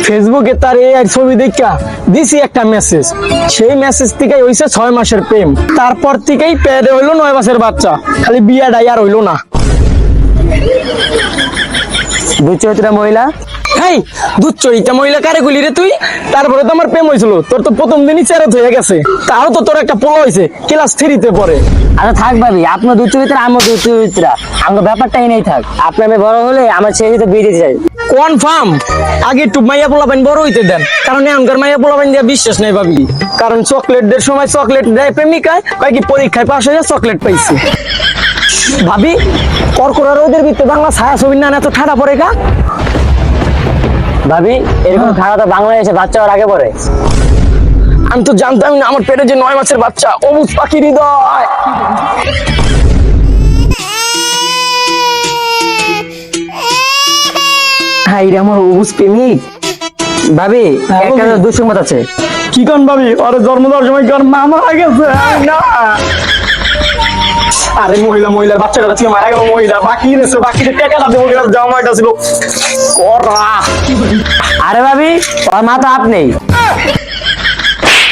ফেসবুকে তার এই এক ছবি দেখা দিছি একটা মেসেজ, সেই মেসেজ থেকেই হইছে 6 মাসের প্রেম। তারপর থেকেই পেটে হইলো 9 মাসের বাচ্চা, খালি বিয়াটাই আর হইলো না। দুই চরিত্রা মহিলা। হেই, দুধ চরিতা মহিলা কারে গুলি রে তুই? তারপরে তো আমার প্রেম হয়েছিল, তোর তো প্রথম দিনই চেরত হয়ে গেছে। তারও তো তোর একটা পোলা হয়েছে, ক্লাস 3-তে পড়ে। আচ্ছা থাক ভাবি, আপনার দুই চরিত্রা আমার দুই চরিত্রা, আমার ব্যাপারটাই নেই থাক। আপনি আমি বড় হলে আমার ছেলে তো বিয়ে দিতে চাই। কনফার্ম আগে একটু মাইয়া পোলাপাইন বড় হইতে দেন, কারণ এখনকার মাইয়া পোলাপাইন দিয়ে বিশ্বাস নেই ভাবি। কারণ চকলেটদের সময় চকলেট দেয় প্রেমিকায়, কয় কি পরীক্ষায় পাশ হয়ে চকলেট পাইছি। ভাবি, করকরা রোদের ভিতরে বাংলা ছায়া ছবি না এত ঠাডা পড়ে কা? ভাবি এরকম খাওয়া তো বাংলাদেশে বাচ্চা হওয়ার আগে পড়ে। আমি তো জানতাম না আমার পেটে যে 9 মাসের বাচ্চা, অবুজ পাখির হৃদয়। হাই রে আমার অবুজ প্রেমিক। ভাবি একটা দুঃসংবাদ আছে। কি কন ভাবি? ওর জন্ম দেওয়ার সময় কি ওর মা মারা গেছে? না, আরে মহিলার বাচ্চাটা ছিল, মারা গেল মহিলা। বাকি রেছে, বাকিতে টাকাটা দেবো, জামাইটা ছিল করা। আরে ভাবি ওর মা তো আপনি,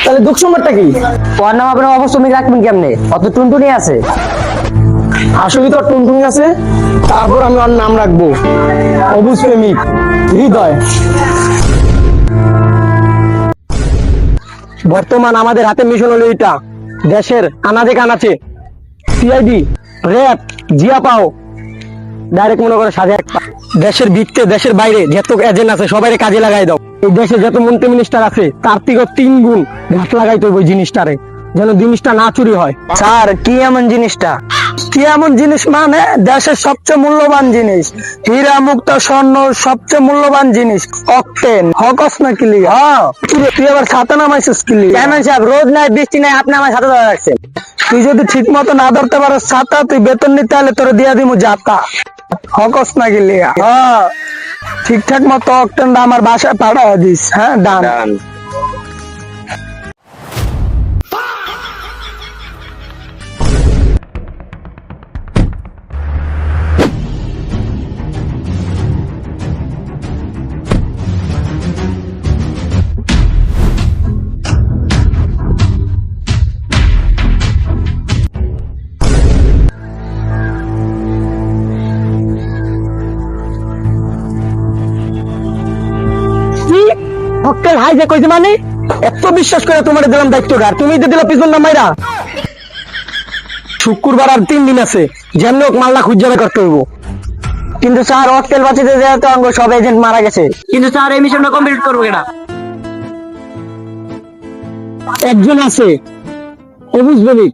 তাহলে দুঃখ সংবাদটা কি? ওর নাম আপনার অবশ্য তুমি রাখবেন কেমনে? অত টুনটুনি আছে। আসলে তো টুনটুনি আছে, তারপর আমি ওর নাম রাখবো অবুজ প্রেমিক হৃদয়। বর্তমান আমাদের হাতে মিশন হলো এটা, দেশের আনাচে কানাচে সিআইডি, র্যাব, জিয়া পাও, ডাইরেক্ট মনে করে সাজে একটা দেশের ভিত্তে দেশের বাইরে যত এজেন্ট আছে সবাই কাজে লাগাই দাও। এই দেশে যত মন্ত্রী মিনিস্টার আছে তার থেকে 3 গুণ ঘাট লাগাইতে হবে ওই জিনিসটারে, যেন জিনিসটা না চুরি হয়। স্যার কি এমন জিনিসটা? কি এমন জিনিস মানে দেশের সবচেয়ে মূল্যবান জিনিস, হীরা মুক্তা স্বর্ণ সবচেয়ে মূল্যবান জিনিস, অকটেন। হকস না কিলি? হ্যাঁ, তুই আবার ছাতা নামাইছিস কিলি? চেয়ারম্যান সাহেব রোদ নাই বৃষ্টি নাই, আপনি আমার সাথে ধরে রাখছেন। তুই যদি ঠিক মতো না ধরতে পারো ছাতা, তুই বেতন নিতে হলে তোর দিয়া দিমু যাতা। হকস না কিলি? হ্যাঁ, ঠিকঠাক মতো অকটেনটা আমার বাসায় পাঠায় দিস। হ্যাঁ, ডান। অক্টেল হাই যে কইছে মানে এত বিশ্বাস করে তোমার দিলাম দায়িত্বটা, আর তুমি দিলা পিছন না মাইরা। শুক্রবার আর 3 দিন আছে, যেমন হোক মাল্লা খুঁজে বের করতে হইব। কিন্তু স্যার অক্টেল বাঁচিতে যায় তো অঙ্গ সব এজেন্ট মারা গেছে। কিন্তু স্যার এই মিশনটা কমপ্লিট করবো কেনা? একজন আছে অবুজ প্রেমিক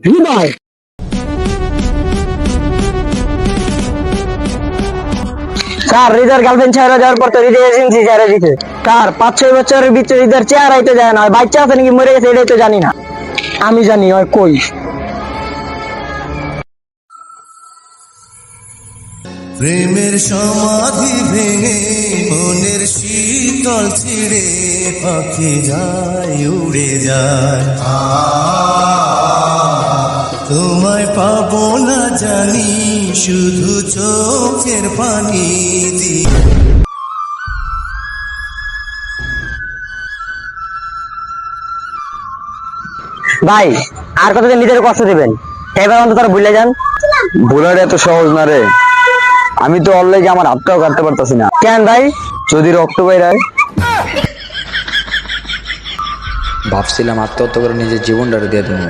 হৃদয়। স্যার হৃদয়ের গার্লফ্রেন্ড ছেড়ে যাওয়ার পর তো হৃদয় এজেন্সি ছেড়ে দিতে। তার 5-6 বছরের ভিতরে হৃদয়ের চেহারা হইতে যায় না, বাচ্চা আছে নাকি মরে গেছে এটাই তো জানি না। আমি জানি ওই কই। প্রেমের সমাধি ভেঙে মনের শীতল ছিঁড়ে পাখি যায় উড়ে যায়। তোমায় পাবো না জানি, শুধু চোখের পানি দিয়ে। ভাই আর কতদিন নিজের কষ্ট দিবেন? এবার অন্তত তারা ভুলে যান। ভুলার এত সহজ না রে, আমি তো অলরেডি আমার হাতটাও কাটতে পারতাছি না। কেন ভাই? যদি রক্ত বাইরায়। ভাবছিলাম আত্মহত্যা করে নিজের জীবনটা দিয়ে দেবো,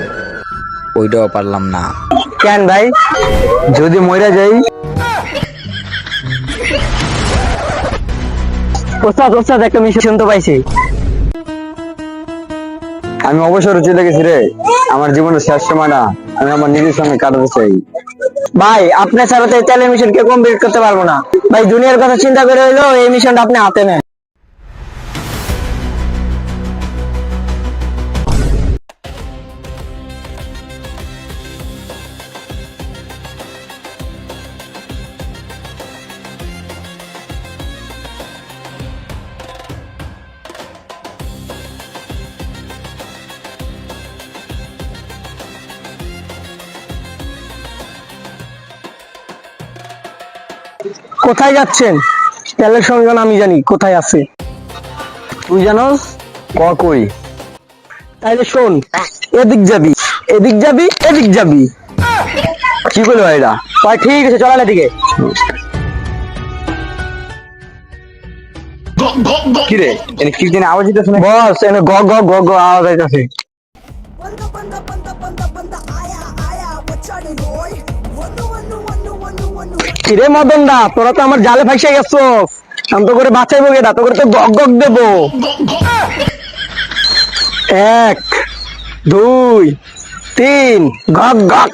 ওইটাও পারলাম না। কেন ভাই? যদি মইরা যাই। ওস্তাদ একটা মিশন শুনতে পাইছি। আমি অবসর চলে গেছি রে, আমার জীবনের শেষ সময় না, আমি আমার নিজের সঙ্গে কাটাতে চাই। ভাই আপনার ছাড়া তো এই মিশন কে কমপ্লিট করতে পারবো না। ভাই দুনিয়ার কথা চিন্তা করে হইলো এই মিশনটা আপনি হাতে নেন। কোথায় যাচ্ছেন? তেলের সরঞ্জাম আমি জানি কোথায় আছে। তুই জানোস? ক কই। তাইলে শোন, এদিক যাবি, এদিক যাবি, এদিক যাবি। কি করলো এটা? ভাই ঠিক আছে, চলেন এদিকে। কি রে, এনে কি দিন আওয়াজ দিতেছ না? বস এনে গ গ গ গ আওয়াজ আইতাছে। Banda banda banda banda banda aya aya wachani hoy wanu wanu wanu wanu wanu কিরে মদন দা, তোরা তো আমার জালে ফাইসে গেছস। শান্ত করে বাঁচাইবো কেটা, তো করে তো গগ গগ দেবো। 1 2 3 গগ গগ।